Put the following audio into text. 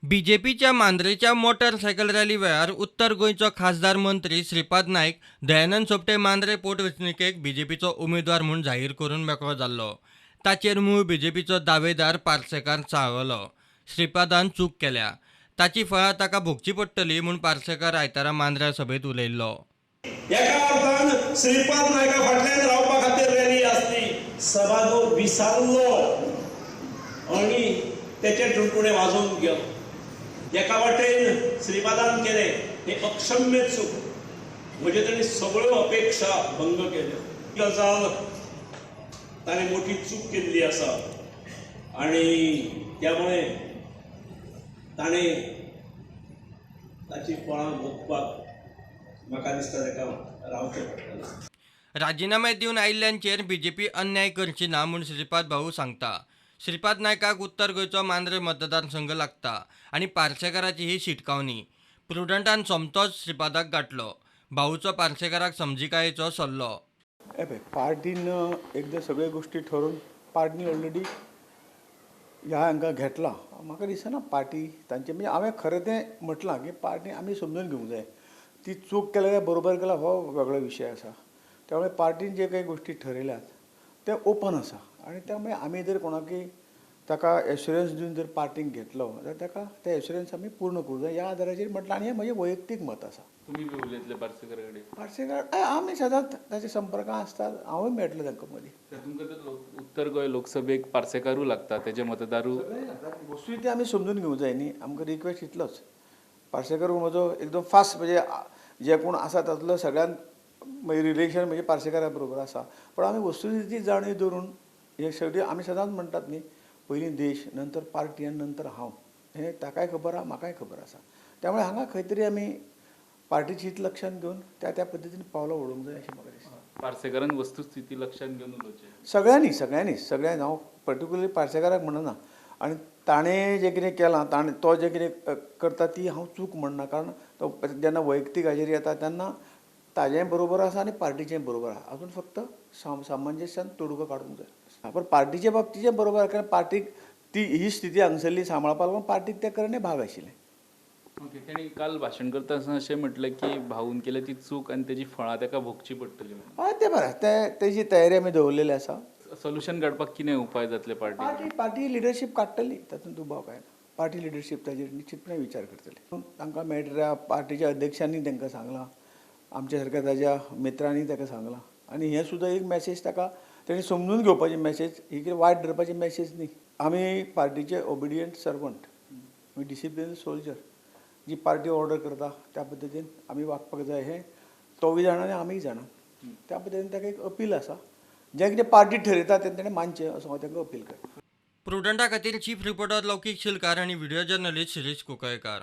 बीजेपीच्या मांद्रेच्या motorcycle rally वेळार उत्तर गोंयचो खासदार मंत्री श्रीपाद नायक दयानंद सोपटे मांद्रे पोटवेंचणुकेक बीजेपीचो उमेदवार म्हूण जाहीर करून मेकळो जाल्लो. ताचेर मूळ बीजेपीचो दावेदार पार्सेकार चाळवलो. श्रीपादान चूक केल्या, ताची फळां ताका भोगची पडटली म्हूण पार्सेकार आयतारा मांद्र्या सभेत उलयल्लो. एका अर्थान श्रीपाद नायका फाटल्यान रावपा खातीर रॅली आसली. सभागृह विसारलो आणि त्याचे टुणटुणे वाजोवन गेलो. एका वाटेन श्रीपादान केले हे अक्षम्य चूक, म्हणजे ताणें सगळ्यो अपेक्षा भंग केल्यो. गजाल ताणें मोठी चूक केल्ली आसा आणि त्यामुळे ताणें ताची फळां भोगपाक म्हाका दिसता ताका रावचें पडटलें. राजीनामे दिवन आयिल्ल्यांचेर बीजेपी अन्याय करची ना म्हूण श्रीपाद भाऊ सांगता. श्रीपाद नायकाक उत्तर गोंयचो मांद्रे मतदारसंघ लागता आनी पार्सेकाराची ही शिटकावणी. प्रुडंटान सोमतोच श्रीपादाक गाठलो. भाऊचो पार्सेकाराक समजिकायेचो सल्लो. पार्टीन एकदा सगळे गोष्टी ठरून पार्टीन ऑलरेडी ह्या हांकां घेतला. म्हाका दिसना पार्टी तांचे म्हणजे हांवें खरें तें म्हटलां की पार्टी आमी समजून घेवंक जाय. ती चूक केल्या काय बरोबर केला हो वेगळो विशय आसा. त्यामुळे पार्टीन जे काही गोष्टी ठरयल्यात ते ओपन आसा आनी त्यामुळे आमी जर कोणाकय ताका एश्युरन्स दिवन जर पार्टीक घेतलो जाल्यार ताका ते एश्युरन्स आमी पूर्ण करूं जाय ह्या आदाराचेर म्हटलां. आनी हें म्हजें वैयक्तीक मत आसा. तुम्ही बी उलयतले पार्सेकर कडेन? पार्सेकार आमी सदांच ताच्या संपर्कांत आसतात. हांवूय मेळटलो तांकां मदीं. तुमकां तर उत्तर गोंय लोकसभेक पार्सेकारू लागता, तेजे मतदारू वस्तू ती आमी समजून घेवंक जाय न्ही. आमकां रिक्वेस्ट इतलोच, पार्सेकर म्हजो एकदम फास्ट म्हणजे जे कोण आसा तातूंतलो सगळ्यांत रिलेशन म्हणजे पार्सेकारा बरोबर आसा. पण आमी वस्तुस्थिती जाणीव दवरून हे शेवटी आमी सदांच म्हणटात न्ही, पयलीं देश, नंतर पार्टी आनी नंतर हांव. हें ताकाय खबर आसा, म्हाकाय खबर आसा. त्यामुळे हांगा खंय तरी आमी पार्टीची हित लक्षांत घेवन त्या पद्दतीन पावलां उडोवंक जाय अशें म्हाका दिसता. पार्सेकारान वस्तुस्थिती लक्षांत घेवन उलोवचें. सगळ्यांनी हांव पर्टिक्युलरली पार्सेकाराक म्हणना. आनी ताणें जें कितें केलां, तो जें कितें करता ती हांव चूक म्हणना. कारण तो जेन्ना वैयक्तीक हाजेर येता तेन्ना ताजेंय बरोबर आसा आनी पार्टीचेंय बरोबर आसा. हातूंत फक्त सामंजस्यान तोडगो काडूंक जाय. पण पार्टीच्या बाबतीचें बरोबर, कारण पार्टीक ती ही स्थिती हांगसरली सांबाळपाक लागून पार्टीक ते करणे भाग आशिल्लें. ओके. तेणी काल भाशण करता आसतना अशें म्हटलें की भाऊन केल्या ती चूक आनी तेजी फळां ताका भोगची पडटली. हय तें बरें, तेजी तयारी आमी दवरलेली आसा. सोल्युशन काडपाक कितें उपाय जातले पार्टी? पार्टी लिडरशीप काडटली, तातूंत दुबाव काय ना. पार्टी लिडरशीप ताजेर निश्चितपणे विचार करतली. तांकां मेळटल्या पार्टीच्या अध्यक्षांनी तांकां सांगलां, आमच्या सारक्या ताज्या मित्रांनी ताका सांगलां. आनी हें सुद्दां एक मॅसेज ताका तेणी समजून घेवपाची मॅसेज, ही कितें वायट धरपाची मॅसेज न्ही. आमी पार्टीचे ओबिडियंट सर्वंट, आमी डिसिप्लिन सोल्जर. जी पार्टी ऑर्डर करता त्या पद्दतीन आमी वागपाक जाय हें तोवूय जाणा आनी आमीय जाणा. त्या पद्दतीन ताका एक अपील आसा. जें कितें पार्टी ठरयता तें ताणें मानचें असो हांव तांकां अपील करतां. प्रुडंटा खातीर चीफ रिपोर्टर लौकीक शिलकार आनी व्हिडिओ जर्नलिस्ट शिरीश कुंकळकार.